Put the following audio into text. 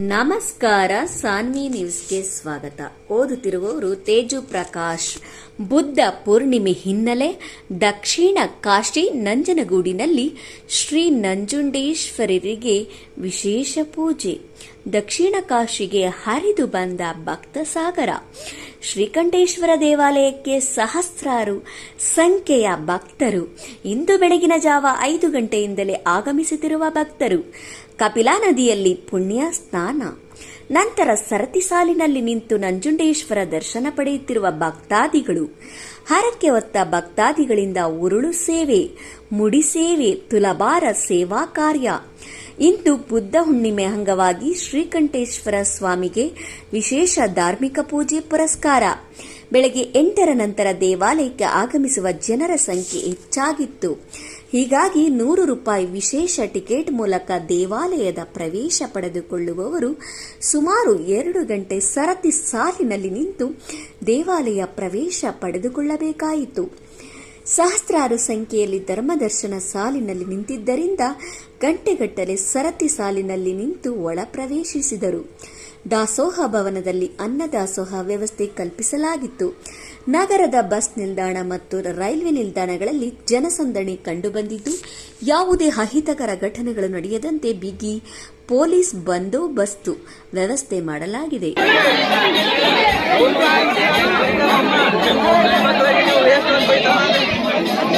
ನಮಸ್ಕಾರ. ಸಾನ್ವಿ ನ್ಯೂಸ್ಗೆ ಸ್ವಾಗತ. ಓದುತ್ತಿರುವವರು ತೇಜು ಪ್ರಕಾಶ್. ಬುದ್ಧ ಪೂರ್ಣಿಮೆ ಹಿನ್ನೆಲೆ ದಕ್ಷಿಣ ಕಾಶಿ ನಂಜನಗೂಡಿನಲ್ಲಿ ಶ್ರೀ ನಂಜುಂಡೇಶ್ವರರಿಗೆ ವಿಶೇಷ ಪೂಜೆ. ದಕ್ಷಿಣ ಕಾಶಿಗೆ ಹರಿದು ಬಂದ ಭಕ್ತ ಸಾಗರ. ಶ್ರೀಕಂಠೇಶ್ವರ ದೇವಾಲಯಕ್ಕೆ ಸಹಸ್ರಾರು ಸಂಖ್ಯೆಯ ಭಕ್ತರು. ಇಂದು ಬೆಳಗಿನ ಜಾವ 5 ಗಂಟೆಯಿಂದಲೇ ಆಗಮಿಸುತ್ತಿರುವ ಭಕ್ತರು. ಕಪಿಲಾ ನದಿಯಲ್ಲಿ ಪುಣ್ಯ ಸ್ನಾನ. ನಂತರ ಸರತಿ ಸಾಲಿನಲ್ಲಿ ನಿಂತು ನಂಜುಂಡೇಶ್ವರ ದರ್ಶನ ಪಡೆಯುತ್ತಿರುವ ಭಕ್ತಾದಿಗಳು. ಹರಕೆ ಹೊತ್ತ ಭಕ್ತಾದಿಗಳಿಂದ ಉರುಳು ಸೇವೆ, ಮುಡಿ ಸೇವೆ, ತುಲಭಾರ ಸೇವಾ ಕಾರ್ಯ. ಇಂದು ಬುದ್ಧ ಹುಣ್ಣಿಮೆ ಅಂಗವಾಗಿ ಶ್ರೀಕಂಠೇಶ್ವರ ಸ್ವಾಮಿಗೆ ವಿಶೇಷ ಧಾರ್ಮಿಕ ಪೂಜೆ ಪುರಸ್ಕಾರ. ಬೆಳಗ್ಗೆ 8ರ ನಂತರ ದೇವಾಲಯಕ್ಕೆ ಆಗಮಿಸುವ ಜನರ ಸಂಖ್ಯೆ ಹೆಚ್ಚಾಗಿತ್ತು. ಹೀಗಾಗಿ ₹100 ವಿಶೇಷ ಟಿಕೆಟ್ ಮೂಲಕ ದೇವಾಲಯದ ಪ್ರವೇಶ ಪಡೆದುಕೊಳ್ಳುವವರು ಸುಮಾರು 2 ಗಂಟೆ ಸರತಿ ಸಾಲಿನಲ್ಲಿ ನಿಂತು ದೇವಾಲಯ ಪ್ರವೇಶ ಪಡೆದುಕೊಳ್ಳಬೇಕಾಯಿತು. ಸಹಸ್ರಾರು ಸಂಖ್ಯೆಯಲ್ಲಿ ಧರ್ಮದರ್ಶನ ಸಾಲಿನಲ್ಲಿ ನಿಂತಿದ್ದರಿಂದ ಗಂಟೆಗಟ್ಟಲೆ ಸರತಿ ಸಾಲಿನಲ್ಲಿ ನಿಂತು ಒಳ ಪ್ರವೇಶಿಸಿದರು. ದಾಸೋಹ ಭವನದಲ್ಲಿ ಅನ್ನದಾಸೋಹ ವ್ಯವಸ್ಥೆ ಕಲ್ಪಿಸಲಾಗಿತ್ತು. ನಗರದ ಬಸ್ ನಿಲ್ದಾಣ ಮತ್ತು ರೈಲ್ವೆ ನಿಲ್ದಾಣಗಳಲ್ಲಿ ಜನಸಂದಣಿ ಕಂಡುಬಂದಿದ್ದು, ಯಾವುದೇ ಅಹಿತಕರ ಘಟನೆಗಳು ನಡೆಯದಂತೆ ಬಿಗಿ ಪೊಲೀಸ್ ಬಂದೋಬಸ್ತು ವ್ಯವಸ್ಥೆ ಮಾಡಲಾಗಿದೆ.